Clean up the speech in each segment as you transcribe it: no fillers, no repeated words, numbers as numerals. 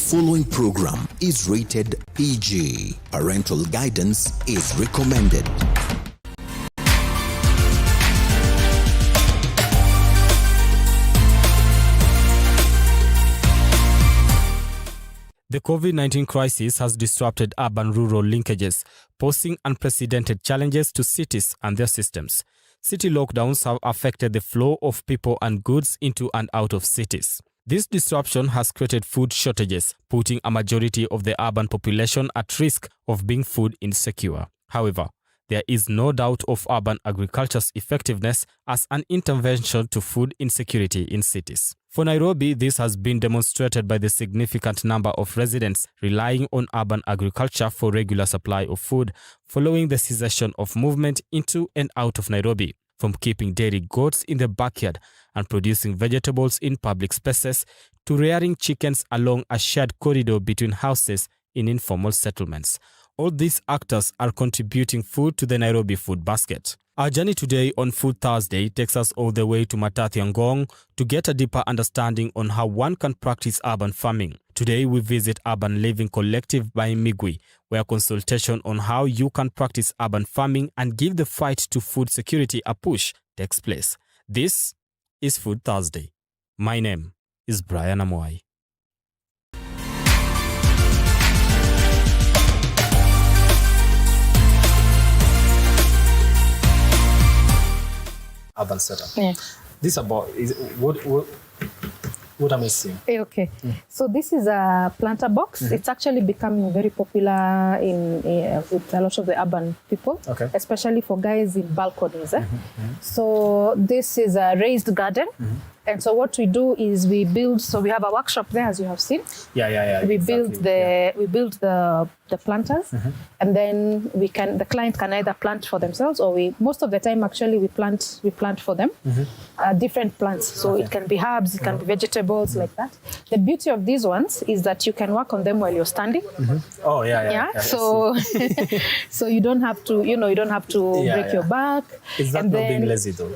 following program is rated PG. Parental guidance is recommended. The COVID-19 crisis has disrupted urban-rural linkages, posing unprecedented challenges to cities and their systems. City lockdowns have affected the flow of people and goods into and out of cities. This disruption has created food shortages, putting a majority of the urban population at risk of being food insecure. However, there is no doubt of urban agriculture's effectiveness as an intervention to food insecurity in cities. For Nairobi, this has been demonstrated by the significant number of residents relying on urban agriculture for regular supply of food following the cessation of movement into and out of Nairobi, from keeping dairy goats in the backyard and producing vegetables in public spaces to rearing chickens along a shared corridor between houses in informal settlements. All these actors are contributing food to the Nairobi food basket. Our journey today on Food Thursday takes us all the way to Matathi Ngong to get a deeper understanding on how one can practice urban farming. Today we visit Urban Living Collective by Migwi, where consultation on how you can practice urban farming and give the fight to food security a push takes place. This is Food Thursday. My name is Brian Amoai. Urban setup. Yeah. This about is what am I seeing? Okay. So this is a planter box. It's actually becoming very popular with a lot of the urban people, especially for guys in balconies. So this is a raised garden. And so what we do is we build, so we have a workshop there, as you have seen. We build the planters, and then the client can either plant for themselves, or most of the time actually we plant for them different plants. So it can be herbs, it can be vegetables, like that. The beauty of these ones is that you can work on them while you're standing. So so you don't have to, you don't have to break your back. Is that not being lazy though?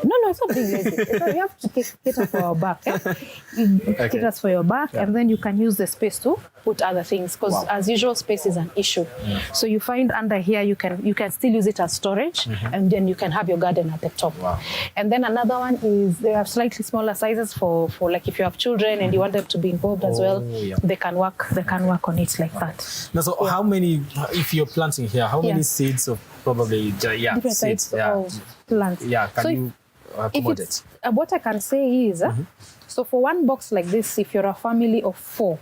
No, it's not being lazy. So you have to cater for your back. Cater for your back, and then you can use the space to put other things, because as usual, space is an issue. So you find under here you can still use it as storage, and then you can have your garden at the top. And then another one is they have slightly smaller sizes for like if you have children and you want them to be involved as well, they can work on it like that. Now, so how many, if you're planting here, how many seeds of probably different seeds of plants? Can you accommodate? What I can say is so for one box like this, if you're a family of 4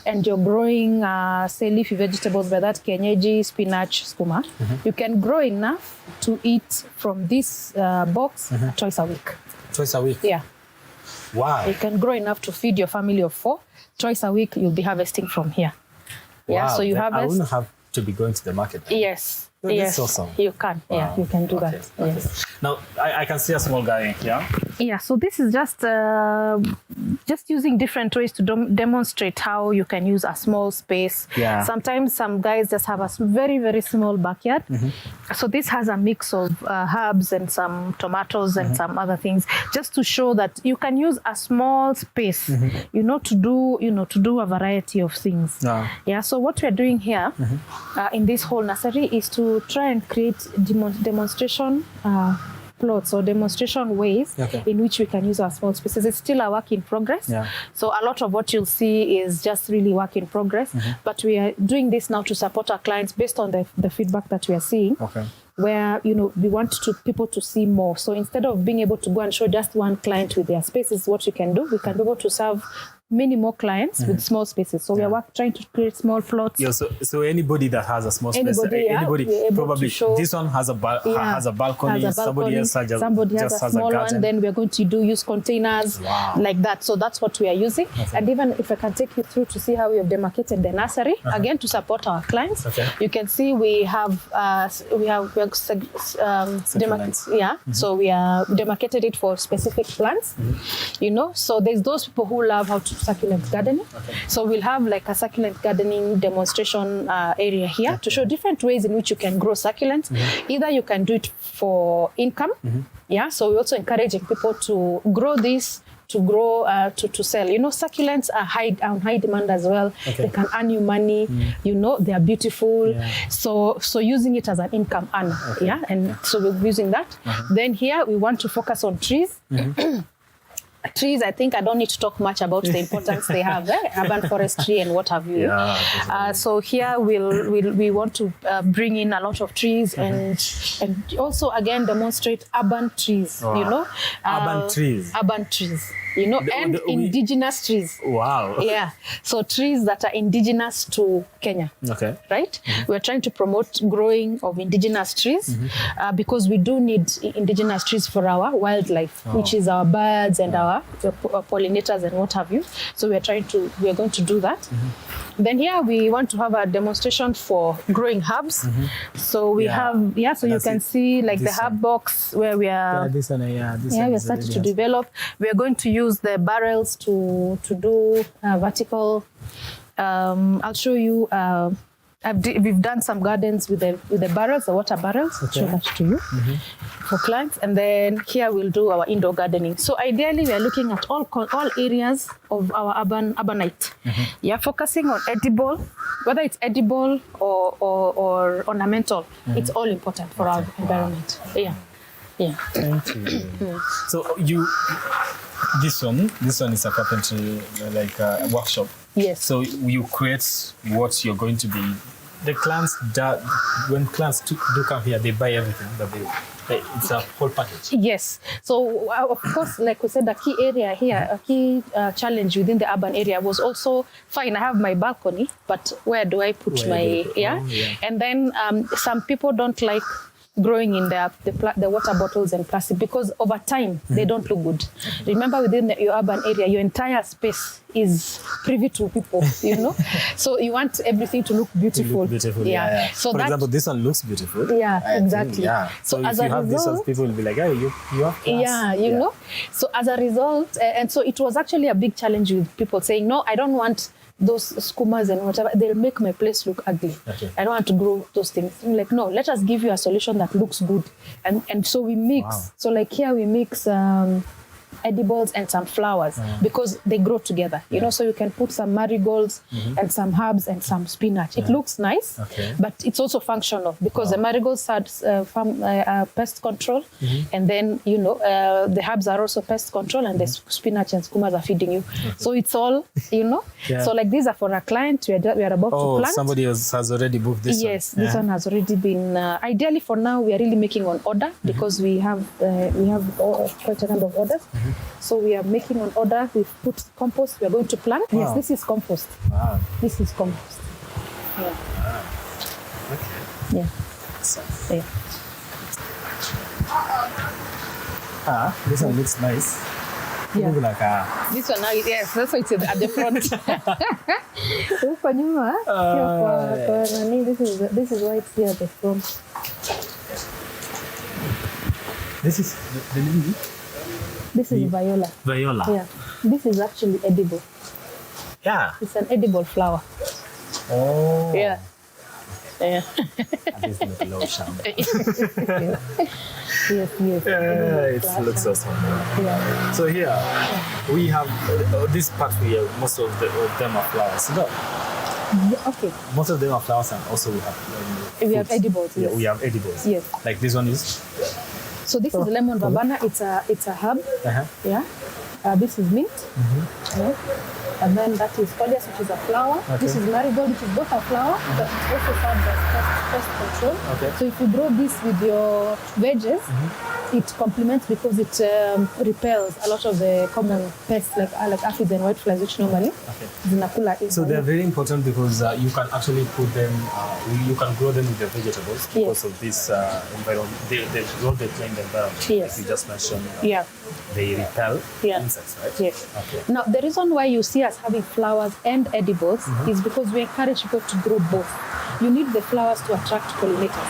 and you're growing, say, leafy vegetables, by that kienyeji, spinach, skuma, you can grow enough to eat from this box twice a week. Twice a week? Yeah. Wow. You can grow enough to feed your family of 4. Twice a week, you'll be harvesting from here. Yeah, so you harvest. I wouldn't have to be going to the market. Yes. Yes, awesome. You can. Wow. Yeah, you can do that. Yes. Now, I can see a small guy here. Yeah, so this is just using different ways to demonstrate how you can use a small space. Yeah. Sometimes some guys just have a very, very small backyard. So this has a mix of herbs and some tomatoes and some other things, just to show that you can use a small space, to do a variety of things. Yeah. So what we're doing here in this whole nursery is to try and create demonstration plots or demonstration ways in which we can use our small spaces. It's still a work in progress. So a lot of what you'll see is just really work in progress. But we are doing this now to support our clients based on the feedback that we are seeing. Where we want people to see more. So instead of being able to go and show just one client with their spaces, what you can do, we can be able to serve many more clients with small spaces. So we are trying to create small plots. Yeah, so anybody that has a small space, anybody probably, this one has a balcony, somebody else has a small one, then we're going to use containers like that. So that's what we are using. And even if I can take you through to see how we have demarcated the nursery, again, to support our clients, you can see we have so we are demarcated it for specific plants, so there's those people who love how to succulent gardening. So we'll have like a succulent gardening demonstration area here to show different ways in which you can grow succulents. Either you can do it for income. So we're also encouraging people to grow this to grow, to sell. You know, succulents are on high demand as well. Okay. They can earn you money. You know, they are beautiful. Yeah. So using it as an income earner. Okay. Yeah, and so we're using that. Then here we want to focus on trees. Trees, I think I don't need to talk much about the importance they have, urban forestry and what have you. Yeah, so here we want to bring in a lot of trees and also again demonstrate urban trees. Wow. You know, Urban trees. Urban trees. You know, and indigenous trees. Wow. Yeah. So trees that are indigenous to Kenya. Okay. Right? We're trying to promote growing of indigenous trees because we do need indigenous trees for our wildlife, which is our birds and our pollinators and what have you. So we are going to do that. Then here we want to have a demonstration for growing herbs. So we have, so you can see like the herb box where we are, we are starting to develop. We are going to use the barrels to do vertical. I'll show you. We've done some gardens with the barrels, the water barrels. I'll show that to you for clients. And then here we'll do our indoor gardening. So ideally, we are looking at all areas of our urbanite. Yeah, focusing on edible, whether it's edible or ornamental. It's all important for our environment. Yeah. Thank you. So this one is a carpentry workshop. Yes. So you create what you're going to be. The clients when clients do come here, they buy everything that it's a whole package. Yes. So of course, like we said, a key area here, a key challenge within the urban area was also fine. I have my balcony, but where do I put And then some people don't like growing in the water bottles and plastic because over time they don't look good. Remember, within your urban area, your entire space is privy to people, you know. So you want everything to look beautiful. Yeah. So for example, this one looks beautiful. Yeah, exactly. So if you have this one, people will be like, "Hey, you have class." Yeah, you know. So as a result, and so it was actually a big challenge with people saying, "No, I don't want those skumas and whatever, they'll make my place look ugly. Okay. I don't want to grow those things." I'm like, no, let us give you a solution that looks good. And so we mix. Wow. So like here we mix edibles and some flowers because they grow together, you know, so you can put some marigolds and some herbs and some spinach. It looks nice, but it's also functional because the marigolds had pest control and then, you know, the herbs are also pest control and the spinach and skumas are feeding you. So it's all, you know, so like these are for a client we are about to plant. Somebody else has already booked this one. Yes, this one has already been, ideally for now we are really making on order because we have quite a number of orders. So we are making on order. We've put compost. We are going to plant. Wow. Yes, this is compost. Wow. This is compost. Yeah. Wow. Okay. Yeah. This one looks nice. Yeah. This one now, yes, that's why it's at the front. This is why it's here at the front. This is the lily. This is viola. Viola. Yeah. This is actually edible. Yeah. It's an edible flower. Oh. Yeah. Yeah. This is the lotion. Yes. It looks awesome. Yeah. So here we have this part here. Most of them are flowers. No. Yeah, okay. Most of them are flowers, and also we have edibles. Yeah, we have edibles. Yes. Like this one is. So this is lemon verbena. It's a herb. Yeah. This is mint. Yeah. And then that is Coleus, which is a flower. Okay. This is marigold, which is both a flower, but it also serves as pest control. Okay. So if you grow this with your veggies, it complements because it repels a lot of the common pests like aphids and whiteflies, which normally zinakula. So they're very important because you can actually put them, you can grow them with the vegetables because of this environment. They grow the plant environment, like you just mentioned. They repel insects, right? Yes. Okay. Now, the reason why you see us having flowers and edibles is because we encourage people to grow both. You need the flowers to attract pollinators.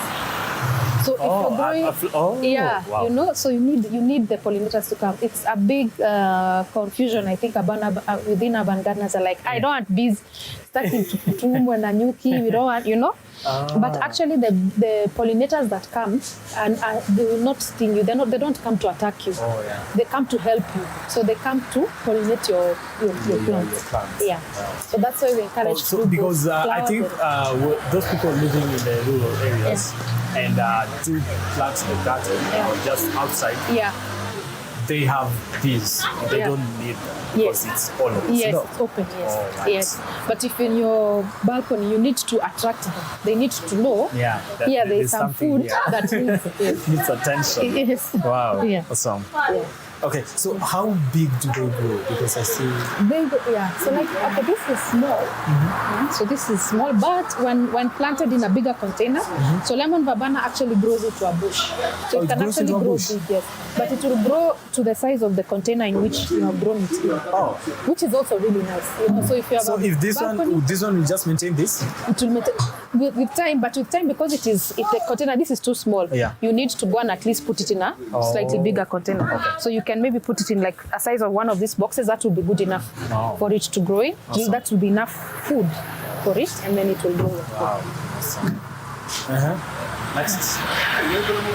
So if you're growing, you know, so you need the pollinators to come. It's a big confusion. I think within urban gardeners are like, I don't want bees starting to and nyuki. We don't want, you know. But actually, the pollinators that come and they will not sting you. They don't come to attack you. Oh, yeah. They come to help you. So they come to pollinate your plants. Your plants. Yeah. Wow. So that's why we encourage. So because I think those people living in the rural areas and do plant the garden or just outside. Yeah. They have these. They don't need them because it's all open. Yes, it's open. Yes, right. yes. But if in your balcony, you need to attract them. They need to know. Yeah. There is some food here. that needs. Needs attention. Yes. Wow. Yeah. Awesome. Yeah. Okay, so how big do they grow? Because I see. So like, this is small. So this is small, but when planted in a bigger container, so lemon verbena actually grows into a bush. So it can actually grow big, yes. But it will grow to the size of the container in which you have grown it in. Oh. Which is also really nice. So if you have if this one will just maintain this? It will maintain with time, but with time, because if the container, this is too small, you need to go and at least put it in a slightly bigger container. Okay. So you can maybe put it in like a size of one of these boxes. That will be good enough for it to grow in. Awesome. That will be enough food for it, and then it will grow. Wow. Awesome. Next.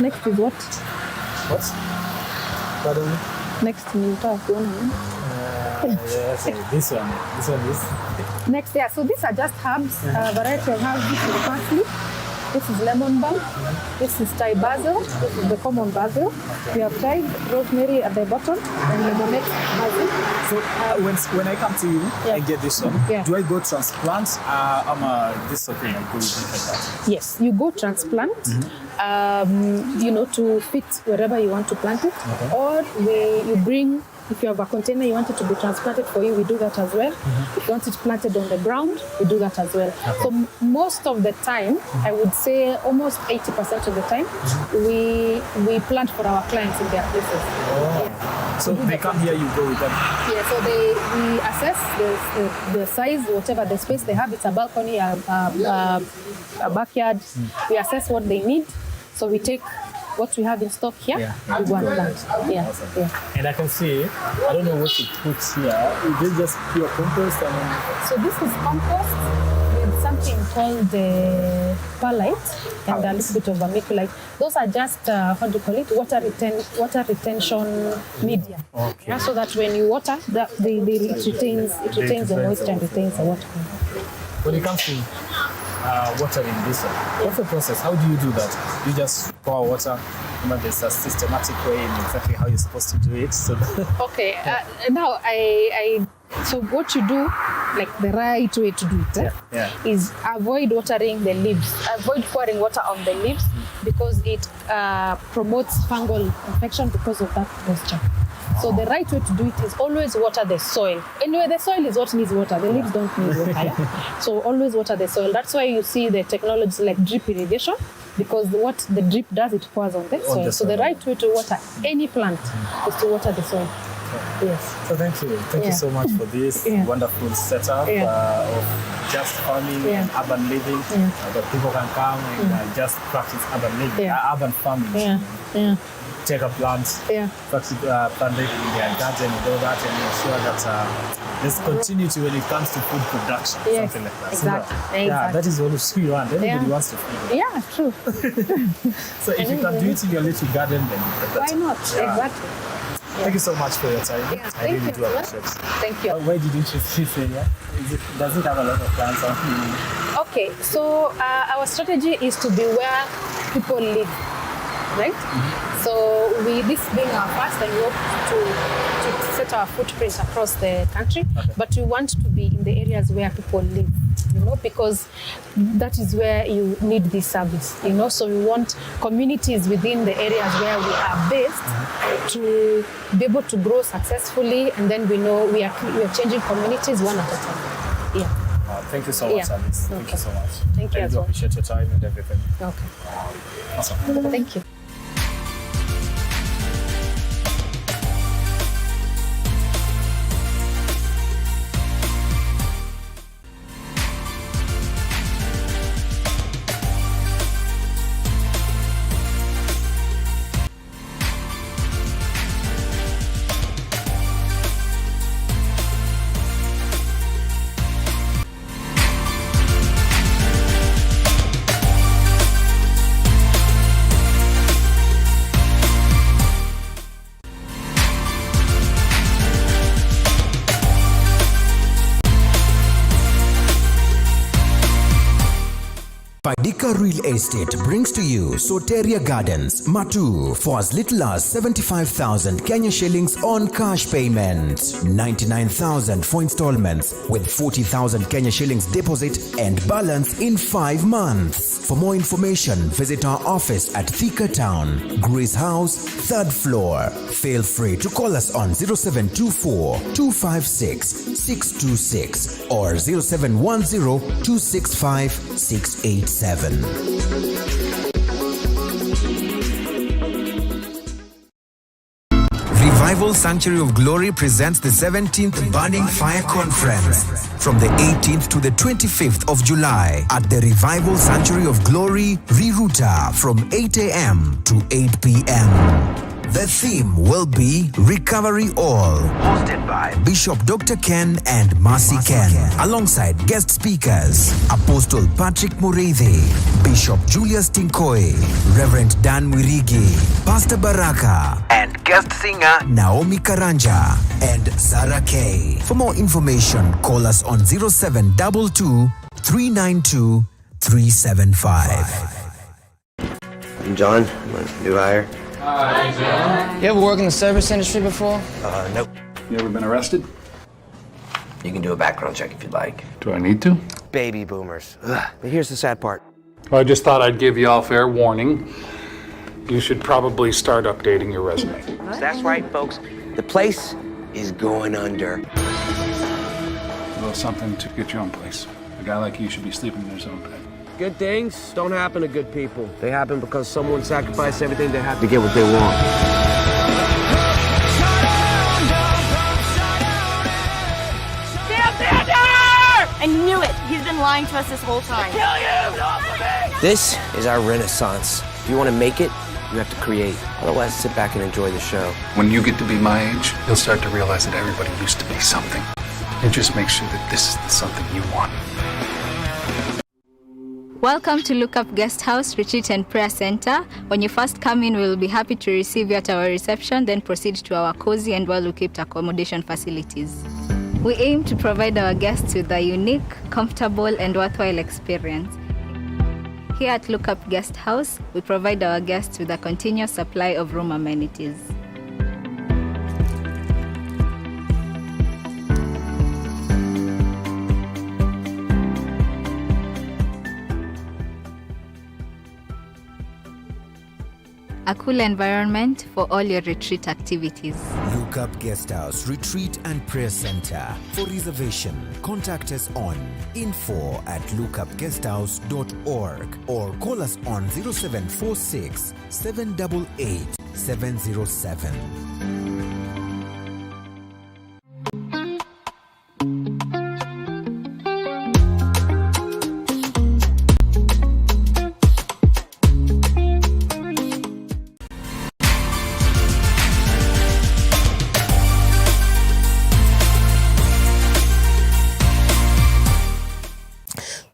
Next is what? What? Pardon me? Next ni utaona. This one is. Next, so these are just herbs, variety of herbs. This is parsley. This is lemon balm. This is Thai basil. This is the common basil. We have Thai rosemary at the bottom, and the next basil. So when I come to you and get this one, do I go transplant? This okay, I go like that. Yes, you go transplant. To fit wherever you want to plant it, or you bring. If you have a container you want it to be transplanted for you, we do that as well. If you want it planted on the ground, we do that as well. So most of the time, I would say almost 80% of the time, we plant for our clients in their places. So they come here, you go with them? Yeah, so we assess the size, whatever the space they have. It's a balcony, a backyard. We assess what they need. So we take what we have in stock here, we go and plant. Yeah. And I can see, I don't know what you put here. Is this just pure compost? So this is compost with something called the perlite and a little bit of vermiculite. Those are just, water retention media. Okay. So that when you water, it retains the moisture and retains the water. When it comes to watering this one, what's the process? How do you do that? You just pour water? There's a systematic way in exactly how you're supposed to do it. So okay. Now so what you do, like the right way to do it, is avoid watering the leaves. Avoid pouring water on the leaves because it promotes fungal infection because of that moisture. So the right way to do it is always water the soil. Anyway, the soil is what needs water. The leaves don't need water. So always water the soil. That's why you see the technology like drip irrigation, because what the drip does, it pours on the soil. So the right way to water any plant is to water the soil. Yes. So thank you. Thank you so much for this wonderful setup of just farming and urban living. That people can come and just practice urban living, urban farming. Take a plant, practice planting in their garden and all that, and ensure that there's continuity when it comes to food production, something like that. Exactly. Yeah, that is what we want. Everybody wants to feed. Yeah, true. So if you can do it in your little garden, then why not? Exactly. Thank you so much for your time. I really do appreciate it. Thank you. Where did you choose this area? Does it have a lot of plants on it? Okay, so our strategy is to be where people live, right? So this being our first, and we hope to set our footprint across the country, but we want to be in the areas where people live, because that is where you need this service, so we want communities within the areas where we are based to be able to grow successfully, and then we know we are changing communities one at a time. Thank you so much, Alice. Thank you so much. Thank you. I do appreciate your time and everything. Okay. Awesome. Thank you. Mwandika Real Estate brings to you Soteria Gardens, Matu, for as little as 75,000 Kenya shillings on cash payment, 99,000 for installments with 40,000 Kenya shillings deposit and balance in 5 months. For more information, visit our office at Thika Town, Grace House, 3rd floor. Feel free to call us on 0724 256 626 or 0710 265 687. Revival Sanctuary of Glory presents the 17th Burning Fire Conference from the 18th to the 25th of July at the Revival Sanctuary of Glory, Riruta, from 8 a.m. to 8 p.m. The theme will be Recovery All, hosted by Bishop Dr. Ken and Mercy Ken, alongside guest speakers Apostle Patrick Mureithi, Bishop Julius Tinkoi, Reverend Dan Wirigi, Pastor Baraka, and guest singer Naomi Karanja and Sarah Kay. For more information, call us on 0722 392 375. I'm John. I'm a new hire. Hi, John. You ever worked in the service industry before? Nope. You ever been arrested? You can do a background check if you'd like. Do I need to? Baby boomers. Ugh. But here's the sad part. Well, I just thought I'd give you all fair warning. You should probably start updating your resume. That's right, folks. The place is going under. A little something to get your own place. A guy like you should be sleeping in his own bed. Good things don't happen to good people. They happen because someone sacrificed everything they had to get what they want. I knew it. He's been lying to us this whole time. Kill you! This is our renaissance. If you want to make it, you have to create. Otherwise, sit back and enjoy the show. When you get to be my age, you'll start to realize that everybody used to be something. And just make sure that this is something you want. Welcome to Look Up Guest House Retreat and Prayer Center. When you first come in, we will be happy to receive you at our reception, then proceed to our cozy and well-equipped accommodation facilities. We aim to provide our guests with a unique, comfortable, and worthwhile experience. Here at Look Up Guest House, we provide our guests with a continuous supply of room amenities. A cool environment for all your retreat activities. Look Up Guest House Retreat and Prayer Center. For reservation, contact us on info@lookupguesthouse.org or call us on 0746 788 707.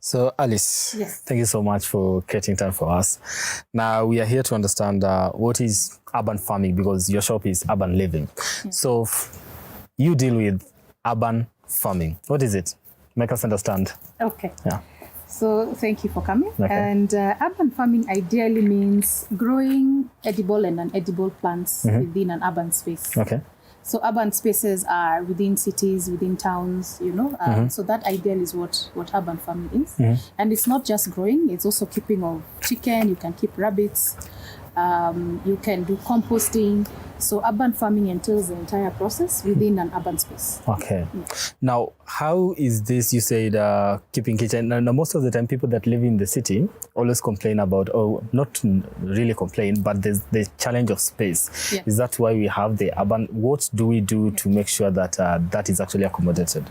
So, Alice, Yes. thank you so much for creating time for us. Now, we are here to understand what is urban farming, because your shop is urban living. So, you deal with urban farming. What is it? Make us understand. Okay. Yeah. So thank you for coming. Okay. And urban farming ideally means growing edible and non-edible plants within an urban space. Okay. So urban spaces are within cities, within towns, you know. So that ideal is what urban farming is. And it's not just growing, it's also keeping of chicken, you can keep rabbits, you can do composting. So urban farming entails the entire process within an urban space. Okay. Now, how is this, you said, keeping kitchen? Now, most of the time, people that live in the city always complain about, not really complain, but there's the challenge of space. Yeah. Is that why we have the urban? What do we do to make sure that that is actually accommodated?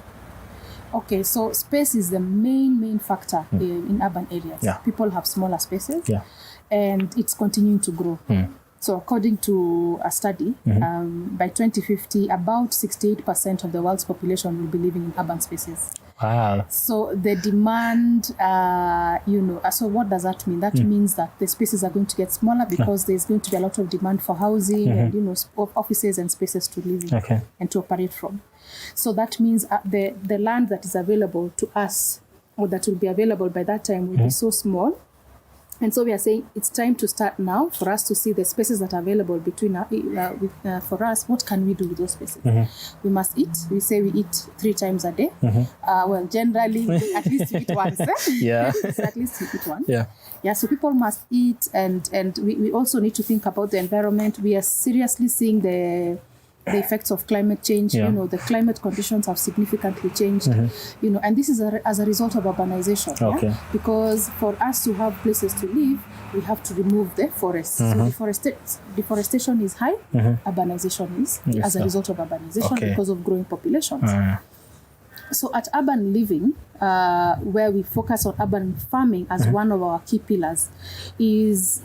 Okay, so space is the main factor in urban areas. Yeah. People have smaller spaces, Yeah. and it's continuing to grow. So according to a study, by 2050, about 68% of the world's population will be living in urban spaces. Wow. So the demand, so what does that mean? That means that the spaces are going to get smaller because there's going to be a lot of demand for housing and, offices and spaces to live in and to operate from. So that means the land that is available to us, or that will be available by that time, will be so small And so we are saying it's time to start now for us to see the spaces that are available between for us. What can we do with those spaces? We must eat. We say we eat 3 times a day. Well, generally, at least we eat once. Yeah. At least we eat once. Yeah. Yeah. So people must eat, and we also need to think about the environment. We are seriously seeing the effects of climate change. Yeah. You know, the climate conditions have significantly changed. You know, and this is as a result of urbanization. Okay. Yeah? Because for us to have places to live, we have to remove the forests. So deforestation is high. Urbanization is as a result of urbanization because of growing populations. So at Urban Living, where we focus on urban farming as one of our key pillars, is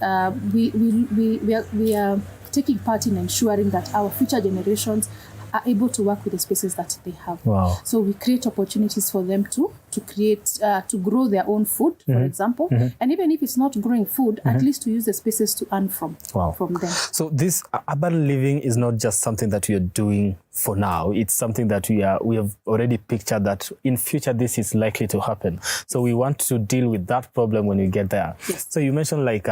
we are taking part in ensuring that our future generations are able to work with the spaces that they have. Wow. So we create opportunities for them to create, to grow their own food, for example. And even if it's not growing food, at least to use the spaces to earn from them. So this urban living is not just something that we are doing for now. It's something that we have already pictured that in future this is likely to happen. So we want to deal with that problem when we get there. Yes. So you mentioned like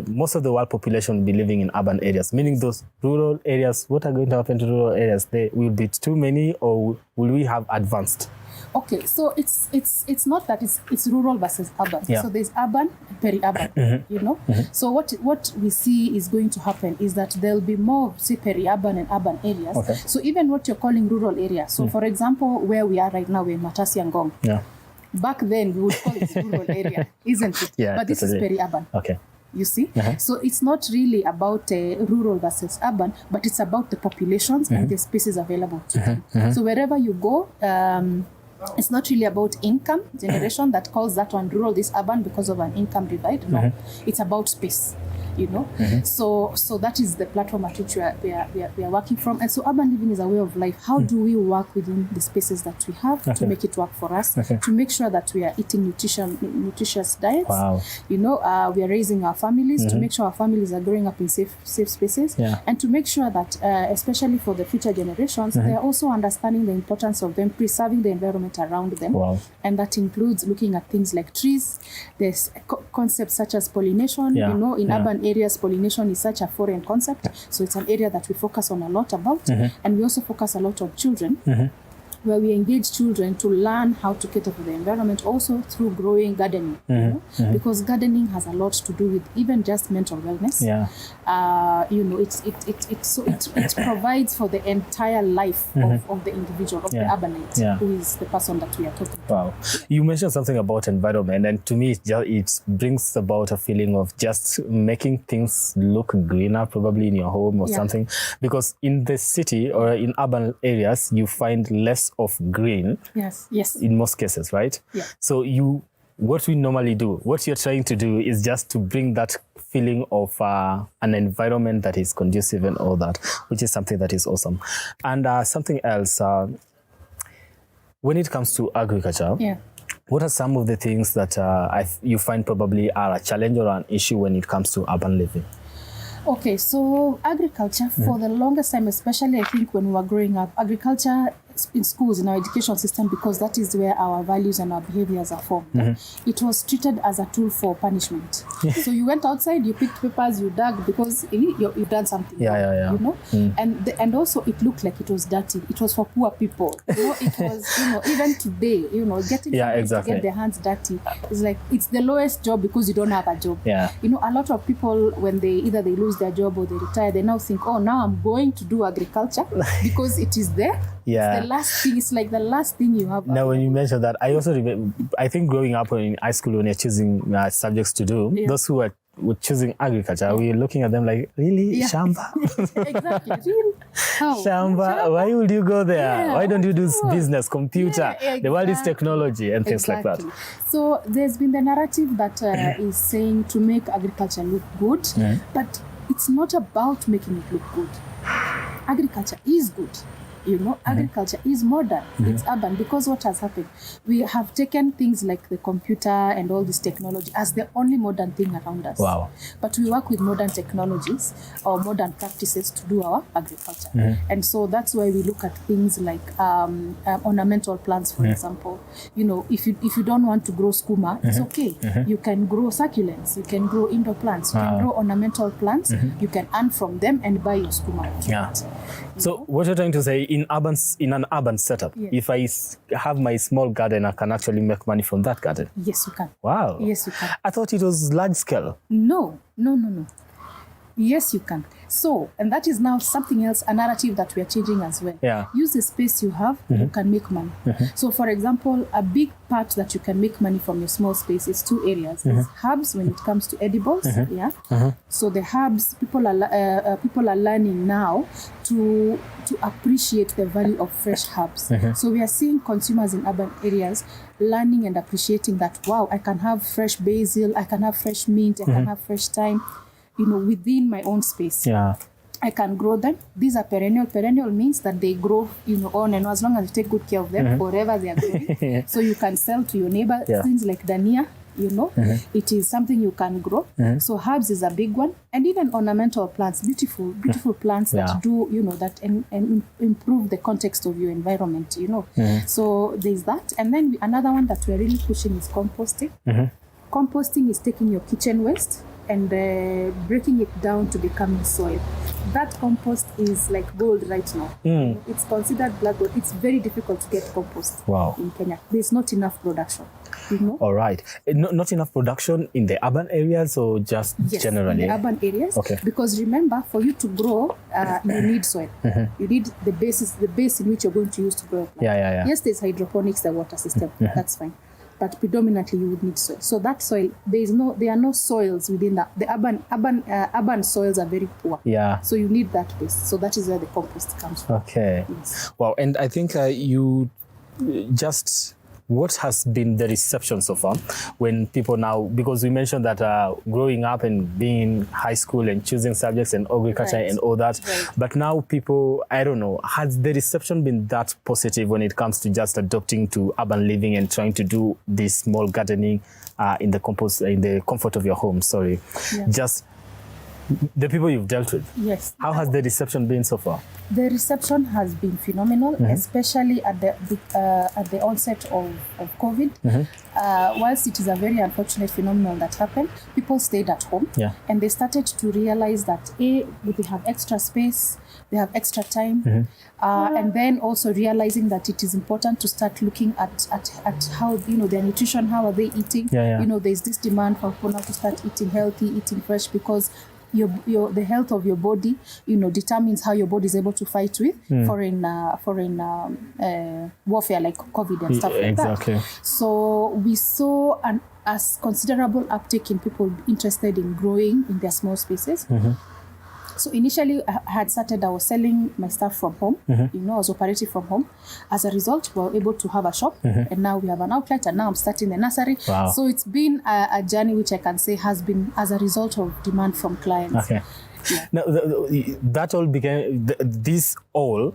most of the world population will be living in urban areas, meaning those rural areas. What are going to happen to rural areas? They will be too many, or will we have advanced? Okay, so it's not that it's rural versus urban. Yeah. So there's urban and peri-urban, you know. So what we see is going to happen is that there'll be more, say, peri-urban and urban areas. Okay. So even what you're calling rural areas. So for example, where we are right now, we're in Matasi and Ngong. Yeah. Back then we would call it rural area, isn't it? Yeah. But this is peri-urban. Okay. You see? So it's not really about rural versus urban, but it's about the populations and the spaces available to them. So wherever you go, it's not really about income generation that calls that one rural, this urban, because of an income divide. No, it's about space. You know, so that is the platform at which we are working from. And so urban living is a way of life. How do we work within the spaces that we have to make it work for us, to make sure that we are eating nutritious diets? Wow. You know, we are raising our families to make sure our families are growing up in safe spaces, and to make sure that, especially for the future generations, they are also understanding the importance of them preserving the environment around them. Wow. And that includes looking at things like trees. There's concepts such as pollination. You know, in urban areas, pollination is such a foreign concept. So it's an area that we focus on a lot about. And we also focus a lot on children, where we engage children to learn how to cater for the environment, also through growing gardening. You know? Because gardening has a lot to do with even just mental wellness. You know, it provides for the entire life of the individual, of the urbanite, who is the person that we are talking about. Wow. You mentioned something about environment, and to me, it brings about a feeling of just making things look greener, probably in your home or something. Because in the city or in urban areas, you find less of green. Yes. In most cases, right? Yeah. So what we normally do, what you're trying to do is just to bring that feeling of an environment that is conducive and all that, which is something that is awesome. And something else, when it comes to agriculture, what are some of the things that you find probably are a challenge or an issue when it comes to urban living? Okay, so agriculture, for the longest time, especially I think when we were growing up, agriculture in schools, in our education system, because that is where our values and our behaviors are formed. It was treated as a tool for punishment. So you went outside, you picked peppers, you dug because you've done something wrong, you know? And also it looked like it was dirty. It was for poor people. You know, it was, you know, even today, you know, getting to get their hands dirty is like, it's the lowest job because you don't have a job. You know, a lot of people, when they lose their job or they retire, they now think, oh, now I'm going to do agriculture because it is there. It's the last thing. It's like the last thing you have. Now, when you mention that, I also remember, I think growing up in high school, when you're choosing subjects to do, those who were choosing agriculture, we were looking at them like, really? Shamba? Exactly. Really? How? Shamba? Why would you go there? Why don't you do business, computer? The world is technology and things like that. So there's been the narrative that is saying to make agriculture look good, but it's not about making it look good. Agriculture is good. You know, agriculture is modern. It's urban because what has happened? We have taken things like the computer and all this technology as the only modern thing around us. Wow. But we work with modern technologies or modern practices to do our agriculture. And so that's why we look at things like ornamental plants, for example. You know, if you don't want to grow skuma, it's okay. You can grow succulents, you can grow indoor plants, you can grow ornamental plants, you can earn from them and buy your skuma. Yeah. So what you're trying to say, in an urban setup, if I have my small garden, I can actually make money from that garden? Yes, you can. Wow. Yes, you can. I thought it was large scale. No. Yes, you can. So, and that is now something else, a narrative that we are changing as well. Yeah. Use the space you have, you can make money. So, for example, a big part that you can make money from your small space is two areas. It's herbs when it comes to edibles. So the herbs, people are learning now to appreciate the value of fresh herbs. So we are seeing consumers in urban areas learning and appreciating that, wow, I can have fresh basil, I can have fresh mint, I can have fresh thyme, you know, within my own space. Yeah. I can grow them. These are perennial. Perennial means that they grow, you know, on and on, as long as you take good care of them, forever they are growing. So you can sell to your neighbor. Things like dania, you know, it is something you can grow. So herbs is a big one. And even ornamental plants, beautiful plants that do, you know, that and improve the context of your environment, you know. So there's that. And then another one that we're really pushing is composting. Composting is taking your kitchen waste and breaking it down to becoming soil. That compost is like gold right now. It's considered black gold. It's very difficult to get compost in Kenya. There's not enough production. You know? All right. Not enough production in the urban areas or just generally? In the urban areas. Okay. Because remember, for you to grow, you need soil. You need the base in which you're going to use to grow a plant. Yes, there's hydroponics, the water system. That's fine. But predominantly you would need soil. So that soil, there are no soils within that. The urban soils are very poor. Yeah. So you need that base. So that is where the compost comes from. Okay. Yes. Wow. And I think what has been the reception so far when people now, because we mentioned that growing up and being in high school and choosing subjects and agriculture and all that, but now people, I don't know, has the reception been that positive when it comes to just adopting to urban living and trying to do this small gardening in the comfort of your home? Just the people you've dealt with. Yes. How has the reception been so far? The reception has been phenomenal, especially at the onset of COVID. Whilst it is a very unfortunate phenomenon that happened, people stayed at home and they started to realize that they have extra space, they have extra time, and then also realizing that it is important to start looking at how, you know, their nutrition, how are they eating. You know, there's this demand for people now to start eating healthy, eating fresh, because the health of your body, you know, determines how your body is able to fight with foreign warfare like COVID and stuff like that. So we saw a considerable uptick in people interested in growing in their small spaces. So initially I was selling my stuff from home, you know, I was operating from home. As a result, we were able to have a shop and now we have an outlet and now I'm starting the nursery. Wow. So it's been a journey which I can say has been as a result of demand from clients. Okay. Now, that all became, this all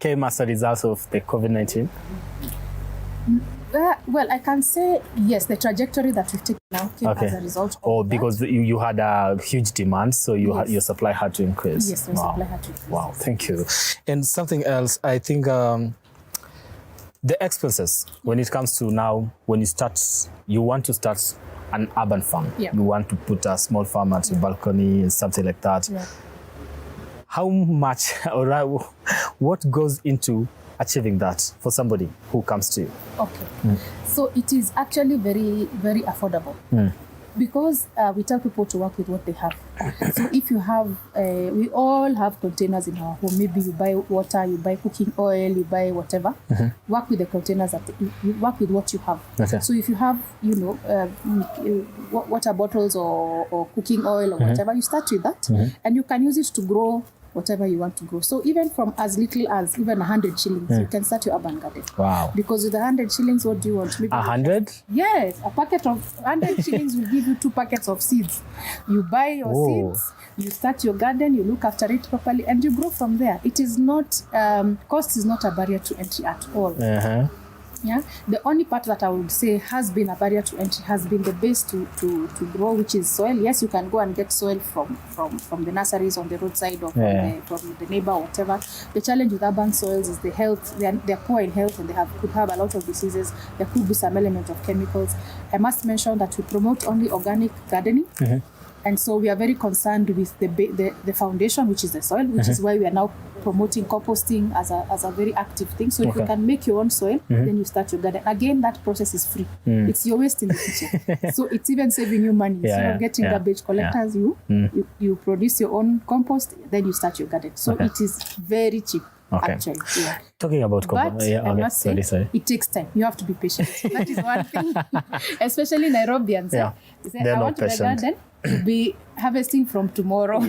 came as a result of the COVID-19? Well, I can say, yes, the trajectory that we've taken now came as a result of because you had a huge demand, so your supply had to increase. Yes, your supply had to increase. Wow, thank you. And something else, I think the expenses, when it comes to now, when you want to start an urban farm, you want to put a small farm at your balcony, something like that. How much or what goes into achieving that for somebody who comes to you? Okay. So it is actually very, very affordable because we tell people to work with what they have. So if you have, we all have containers in our home. Maybe you buy water, you buy cooking oil, you buy whatever. Work with the containers you work with what you have. So if you have, you know, water bottles or cooking oil or whatever, you start with that and you can use it to grow whatever you want to grow. So even from as little as even 100 shillings, you can start your urban garden. Wow. Because with 100 shillings, what do you want? Maybe 100? Yes, a packet of 100 shillings will give you 2 packets of seeds. You buy your seeds, you start your garden, you look after it properly, and you grow from there. It is not, cost is not a barrier to entry at all. Yeah, the only part that I would say has been a barrier to entry has been the base to grow, which is soil. Yes, you can go and get soil from the nurseries on the roadside or from the neighbor or whatever. The challenge with urban soils is the health. They're poor in health, and could have a lot of diseases. There could be some element of chemicals. I must mention that we promote only organic gardening. And so we are very concerned with the foundation, which is the soil, which is why we are now promoting composting as a very active thing. So if you can make your own soil, then you start your garden. Again, that process is free. It's your waste in the kitchen. So it's even saving you money. Instead of getting garbage collectors, you produce your own compost, then you start your garden. So it is very cheap. Actually, Talking about compost, I must say, it takes time. You have to be patient. That is one thing, especially Nairobians. They say, I want the garden to be harvesting from tomorrow.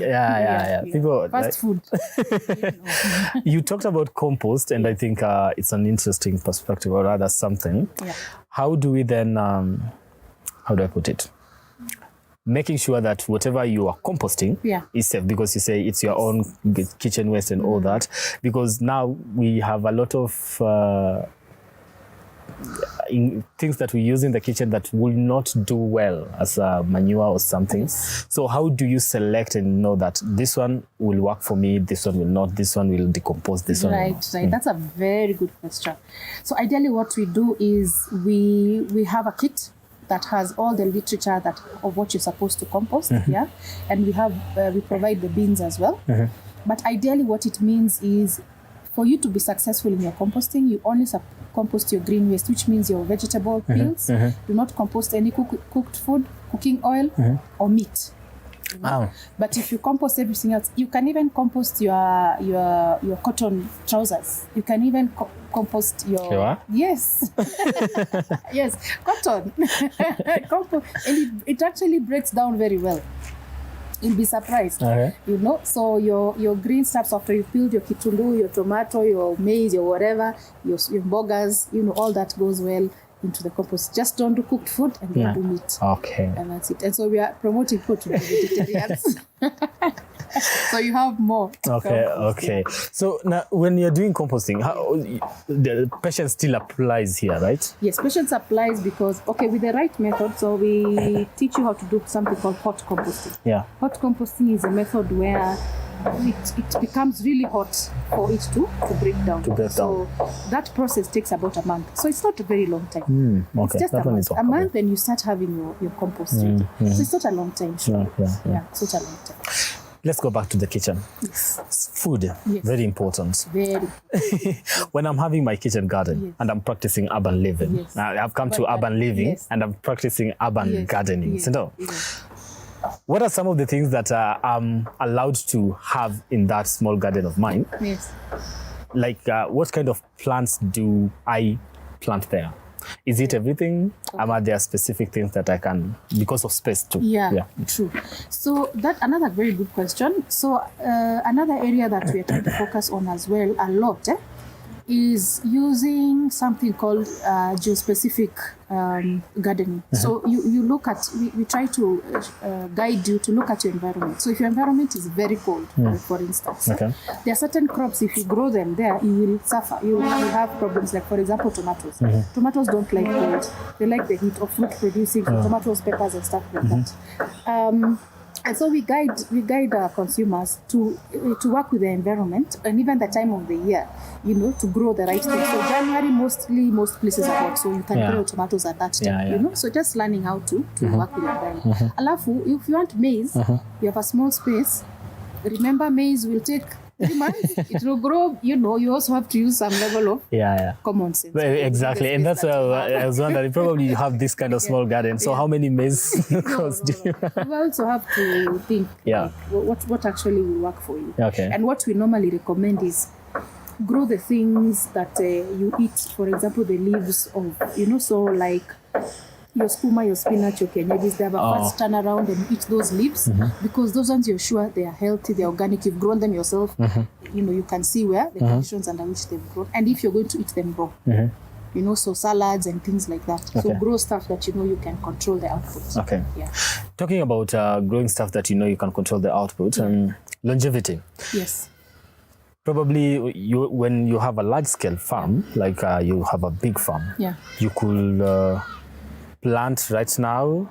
People fast food. You talked about compost, and I think it's an interesting perspective, or rather something. How do we then? How do I put it? Making sure that whatever you are composting is safe, because you say it's your own kitchen waste and all that, because now we have a lot of things that we use in the kitchen that will not do well as a manure or something. So how do you select and know that this one will work for me, this one will not, this one will decompose, this one will not? That's a very good question. So ideally what we do is we have a kit that has all the literature of what you're supposed to compost, and we provide the bins as well. But ideally what it means is for you to be successful in your composting, you only compost your green waste, which means your vegetable peels. Do not compost any cooked food, cooking oil, or meat. But if you compost everything else, you can even compost your cotton trousers. You can even compost your yes cotton and it actually breaks down very well. You'll be surprised. So your green stuffs, after you peeled your kitunguu, your tomato, your maize, your whatever, your bogas, all that goes well into the compost. Just don't do cooked food and don't do meat. And that's it. And so we are promoting food to the vegetarians. So you have more. So now when you're doing composting, the patience still applies here, right? Yes, patience applies because, with the right method, so we teach you how to do something called hot composting. Hot composting is a method where it becomes really hot for it to break down. So that process takes about a month. So it's not a very long time. It's just a month and you start having your compost ready. So it's not a long time. It's not a long time. Let's go back to the kitchen. Food, very important. When I'm having my kitchen garden and I'm practicing urban living, I've come to urban living and I'm practicing urban gardening. What are some of the things that I'm allowed to have in that small garden of mine? Like what kind of plants do I plant there? Is it everything? Are there specific things that I can, because of space too? True. So that's another very good question. So another area that we are trying to focus on as well a lot is using something called geospecific gardening. So you look at, we try to guide you to look at your environment. So if your environment is very cold, for instance, there are certain crops, if you grow them there, you will suffer. You will have problems like, for example, tomatoes. Tomatoes don't like cold. They like the heat of fruit producing, tomatoes, peppers, and stuff like that. And so we guide our consumers to work with the environment and even the time of the year, to grow the right thing. So January, most places are hot, so you can grow tomatoes at that time, So just learning how to work with the environment. Alafu, if you want maize, you have a small space. Remember, maize will take 3 months. It will grow, you also have to use some level of common sense. Exactly. And that's why I was wondering, probably you have this kind of small garden. So how many maize crops do you have? You also have to think what actually will work for you. And what we normally recommend is grow the things that you eat. For example, the leaves of, so like your skuma, your spinach, your kienyeji, they have a fast turnaround and eat those leaves because those ones you're sure they are healthy, they're organic, you've grown them yourself. You know, you can see where the conditions under which they've grown. And if you're going to eat them raw, you know, so salads and things like that. So grow stuff that you know you can control the output. Okay. Yeah. Talking about growing stuff that you know you can control the output and longevity. Yes. Probably when you have a large scale farm, like you have a big farm, you could plant right now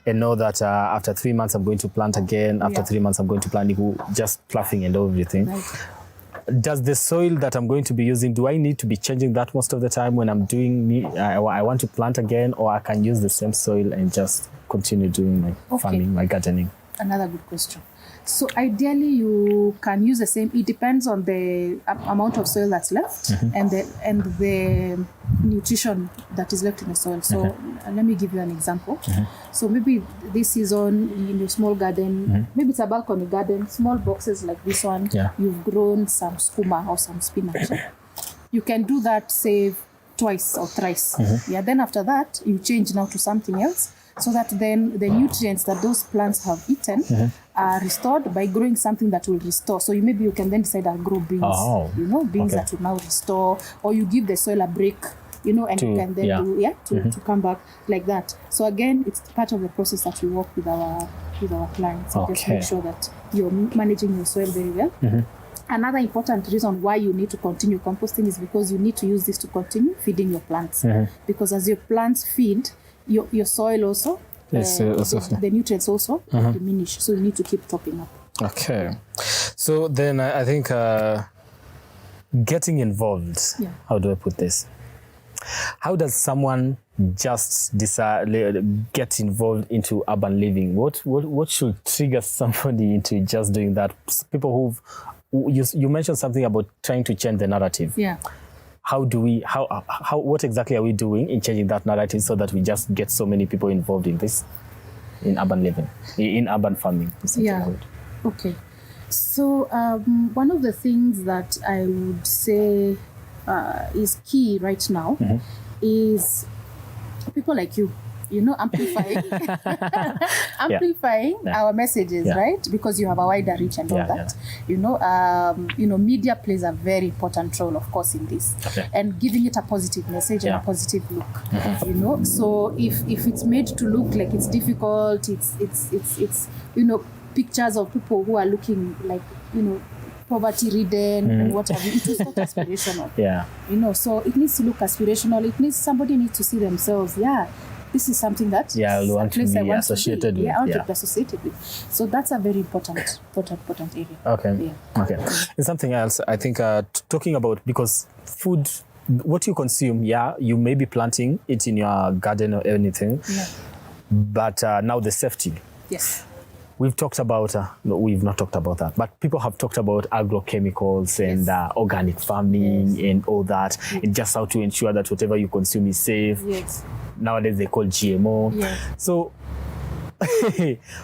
and know that after 3 months I'm going to plant again, after 3 months I'm going to plant, just ploughing and everything. Right. Does the soil that I'm going to be using, do I need to be changing that most of the time when I'm doing, I want to plant again, or I can use the same soil and just continue doing my farming, my gardening? Another good question. So ideally you can use the same, it depends on the amount of soil that's left and the nutrition that is left in the soil. So let me give you an example. So maybe this season in your small garden, maybe it's a balcony garden, small boxes like this one, you've grown some skuma or some spinach. You can do that, say, twice or thrice. Then after that, you change now to something else, so that then the nutrients that those plants have eaten are restored by growing something that will restore. So maybe you can then decide I'll grow beans, you know, beans that will now restore, or you give the soil a break, you know, and you can then to come back like that. So again, it's part of the process that we work with our clients. And just make sure that you're managing your soil very well. Another important reason why you need to continue composting is because you need to use this to continue feeding your plants. Because as your plants feed, your soil also, the nutrients also diminish. So you need to keep topping up. Okay. So then I think getting involved, how do I put this? How does someone just decide get involved into urban living? What should trigger somebody into just doing that? People you mentioned something about trying to change the narrative. What exactly are we doing in changing that narrative so that we just get so many people involved in this, in urban living, in urban farming? Okay. So one of the things that I would say is key right now is people like you know, amplifying our messages, right? Because you have a wider reach and all that. You know, media plays a very important role, of course, in this, and giving it a positive message and a positive look. You know, so if it's made to look like it's difficult, it's you know, pictures of people who are looking like, you know, poverty-ridden and what have you. It is not aspirational. You know, so it needs to look aspirational. Somebody needs to see themselves. This is something that I want to be associated with. I want to be associated with. So that's a very important area. Okay. And something else, I think, talking about, because food, what you consume, you may be planting it in your garden or anything, but now the safety. Yes. We've talked about, no, we've not talked about that, but people have talked about agrochemicals and organic farming and all that, and just how to ensure that whatever you consume is safe. Nowadays they call GMO. So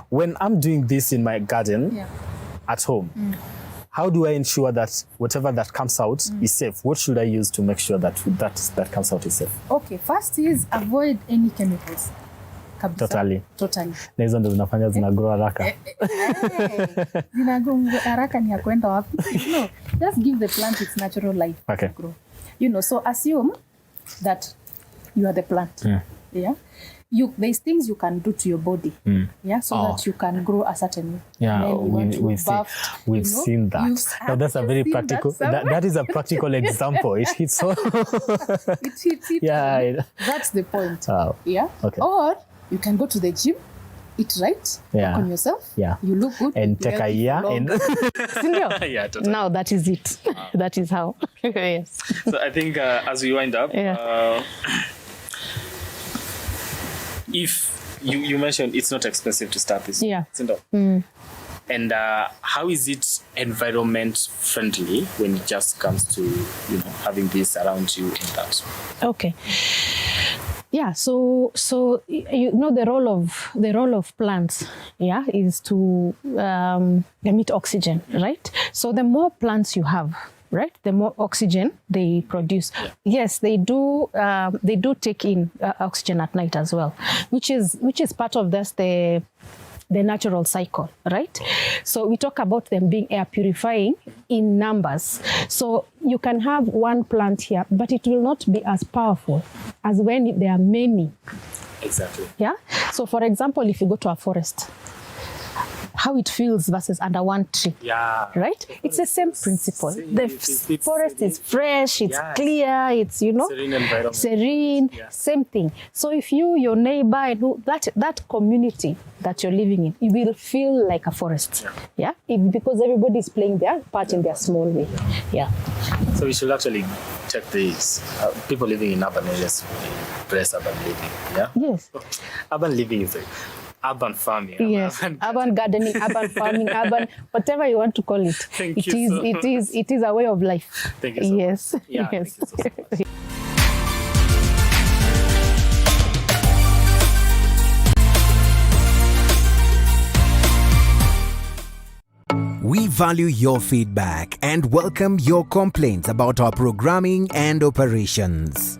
when I'm doing this in my garden at home, how do I ensure that whatever that comes out is safe? What should I use to make sure that that comes out is safe? Okay, first is avoid any chemicals. Totally. Na hizo ndo zinafanya zinagrow haraka. Zinagrow haraka ni ya kwenda wapi? No, just give the plant its natural life to grow. You know, so assume that you are the plant. There's things you can do to your body, so that you can grow a certain way. We've seen that. Now that's a very practical. That is a practical example. It hits all. It hits it. That's the point. Okay. Or you can go to the gym, eat right, work on yourself. You look good, and take a year. And totally. Now that is it. That is how. Yes. So I think as we wind up, if you mentioned it's not expensive to start this. And how is it environment friendly when it just comes to having this around you and that? Okay. So you know the role of plants is to emit oxygen, right? So the more plants you have, right, the more oxygen they produce. Yes, they do take in oxygen at night as well, which is part of this, the natural cycle, right? So we talk about them being air purifying in numbers. So you can have one plant here, but it will not be as powerful as when there are many. Exactly. Yeah. So for example, if you go to a forest, how it feels versus under one tree. Yeah. Right? It's the same principle. The forest is fresh, it's clear, it's, serene environment. Serene, same thing. So if your neighbor, that community that you're living in, it will feel like a forest. Yeah? Because everybody is playing their part in their small way. Yeah. So we should actually check these. People living in urban areas embrace urban living. Yeah? Yes. Urban living is urban farming. Yes, urban gardening, urban farming, urban, whatever you want to call it. It is a way of life. Thank you so yes. much. Yeah, yes. thank you so much. We value your feedback and welcome your complaints about our programming and operations.